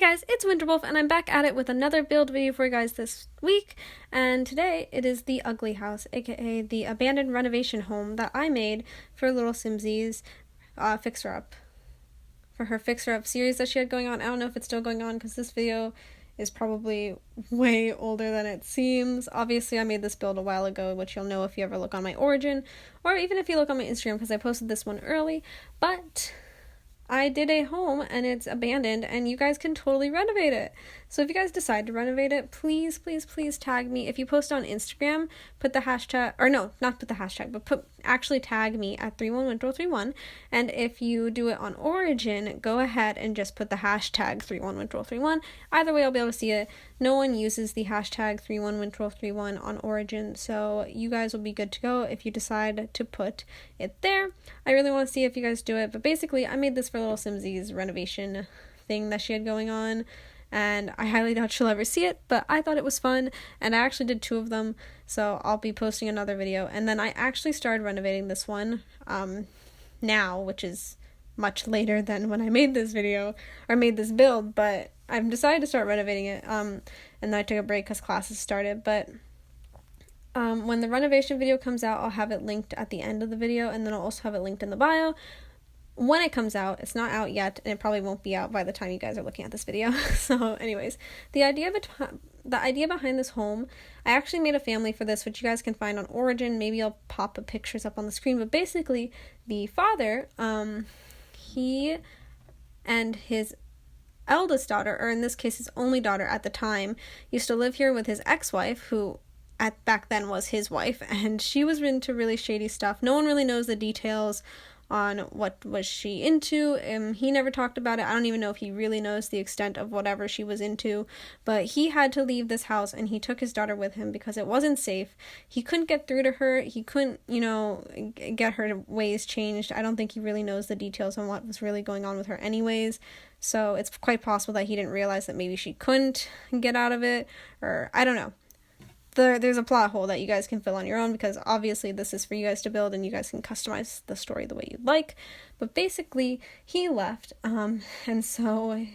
guys, it's Winterwolf, and I'm back at it with another build video for you guys this week, and today it is the Ugly House, aka the abandoned renovation home that I made for lilsimsie's fixer-up, for her fixer-up series that she had going on. I don't know if it's still going on, because this video is probably way older than it seems. Obviously, I made this build a while ago, which you'll know if you ever look on my Origin, or even if you look on my Instagram, because I posted this one early, but I did a home and it's abandoned and you guys can totally renovate it. So if you guys decide to renovate it, please tag me. If you post on Instagram, put the hashtag, or no, not put the hashtag, but actually tag me at 31winterwolf31. And if you do it on Origin, go ahead and just put the hashtag 31winterwolf31. Either way, I'll be able to see it. No one uses the hashtag 31winterwolf31 on Origin, so you guys will be good to go if you decide to put it there. I really want to see if you guys do it, but basically I made this for lilsimsie's renovation thing that she had going on, and I highly doubt she'll ever see it, but I thought it was fun, and I actually did 2 of them, so I'll be posting another video. And then I actually started renovating this one now, which is much later than when I made this video, or made this build, but I've decided to start renovating it, and then I took a break because classes started, but when the renovation video comes out, I'll have it linked at the end of the video, and then I'll also have it linked in the bio. When it comes out, it's not out yet, and it probably won't be out by the time you guys are looking at this video. So anyways, the idea behind this home, I actually made a family for this, which you guys can find on Origin. Maybe I'll pop the pictures up on the screen, but basically the father, he and his eldest daughter, or in this case his only daughter at the time, used to live here with his ex-wife, who back then was his wife, and she was into really shady stuff. No one really knows the details on what was she into. He never talked about it. I don't even know if he really knows the extent of whatever she was into, but he had to leave this house, and he took his daughter with him because it wasn't safe. He couldn't get through to her. He couldn't, get her ways changed. I don't think he really knows the details on what was really going on with her anyways. So it's quite possible that he didn't realize that maybe she couldn't get out of it, or I don't know. There's a plot hole that you guys can fill on your own, because obviously this is for you guys to build and you guys can customize the story the way you'd like. But basically, he left, and so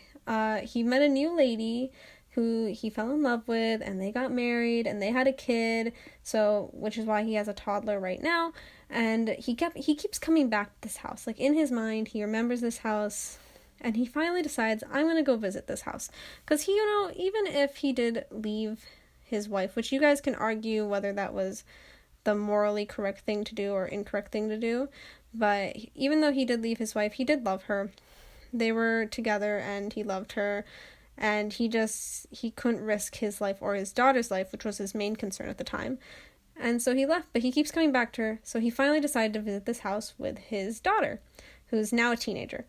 he met a new lady who he fell in love with, and they got married, and they had a kid, so which is why he has a toddler right now. And he keeps coming back to this house. Like, in his mind, he remembers this house, and he finally decides, I'm gonna go visit this house. Because he, even if he did leave his wife, which you guys can argue whether that was the morally correct thing to do or incorrect thing to do, but even though he did leave his wife, he did love her. They were together and he loved her, and he couldn't risk his life or his daughter's life, which was his main concern at the time. And so he left, but he keeps coming back to her, so he finally decided to visit this house with his daughter, who's now a teenager.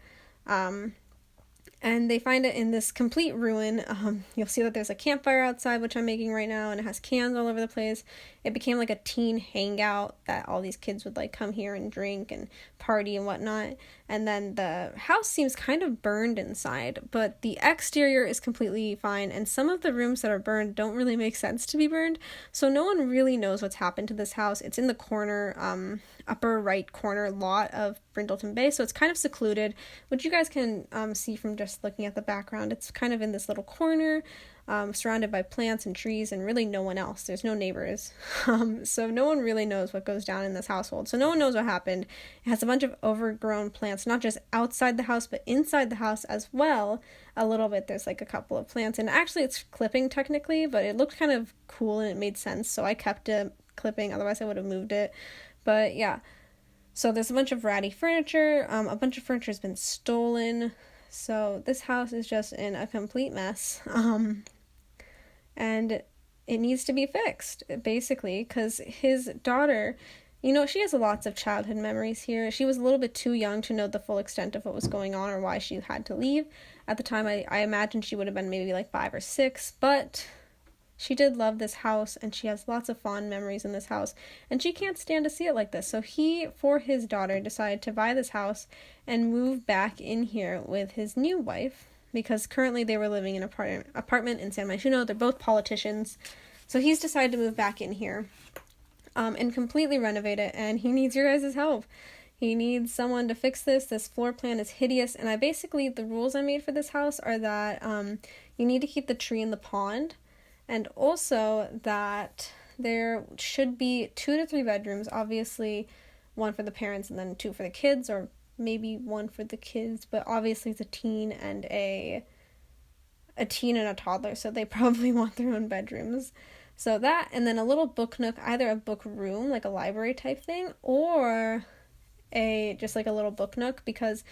And they find it in this complete ruin. You'll see that there's a campfire outside, which I'm making right now, and it has cans all over the place. It became like a teen hangout that all these kids would come here and drink and party and whatnot. And then the house seems kind of burned inside, but the exterior is completely fine, and some of the rooms that are burned don't really make sense to be burned, so no one really knows what's happened to this house. It's in the corner, upper right corner lot of Brindleton Bay, so it's kind of secluded, which you guys can see from just looking at the background. It's kind of in this little corner, surrounded by plants and trees, and really no one else. There's no neighbors, so no one really knows what goes down in this household, so no one knows what happened. It has a bunch of overgrown plants, not just outside the house, but inside the house as well, a little bit. There's a couple of plants, and actually it's clipping technically, but it looked kind of cool and it made sense, so I kept it clipping, otherwise I would have moved it. But yeah, so there's a bunch of ratty furniture, a bunch of furniture has been stolen, so this house is just in a complete mess, and it needs to be fixed, basically, because his daughter, she has lots of childhood memories here. She was a little bit too young to know the full extent of what was going on or why she had to leave. At the time, I imagine she would have been maybe 5 or 6, but she did love this house, and she has lots of fond memories in this house, and she can't stand to see it like this. So he, for his daughter, decided to buy this house and move back in here with his new wife, because currently they were living in an apartment in San Myshuno. They're both politicians, so he's decided to move back in here and completely renovate it, and he needs your guys' help. He needs someone to fix this. This floor plan is hideous. And the rules I made for this house are that you need to keep the tree in the pond. And also that there should be 2 to 3 bedrooms. Obviously, 1 for the parents and then 2 for the kids, or maybe 1 for the kids. But obviously it's a teen and a toddler, so they probably want their own bedrooms. So that, and then a little book nook, either a book room, like a library type thing, or just like a little book nook, because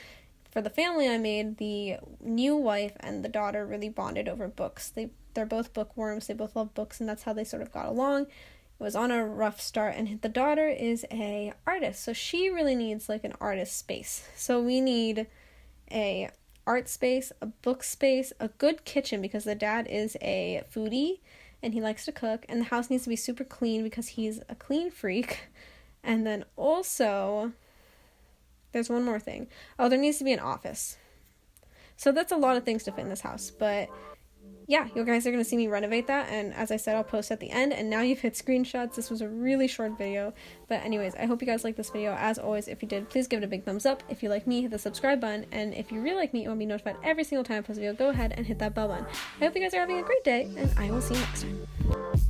for the family I made, the new wife and the daughter really bonded over books. They're both bookworms, they both love books, and that's how they sort of got along. It was on a rough start, and the daughter is a artist, so she really needs like an artist space. So we need a art space, a book space, a good kitchen, because the dad is a foodie and he likes to cook, and the house needs to be super clean because he's a clean freak. And then also, there's one more thing. Oh, there needs to be an office. So that's a lot of things to fit in this house, but yeah, you guys are going to see me renovate that, and as I said, I'll post at the end. And now you've hit screenshots. This was a really short video, but anyways, I hope you guys liked this video. As always, if you did, please give it a big thumbs up. If you like me, hit the subscribe button, and if you really like me and want to be notified every single time I post a video, go ahead and hit that bell button. I hope you guys are having a great day, and I will see you next time.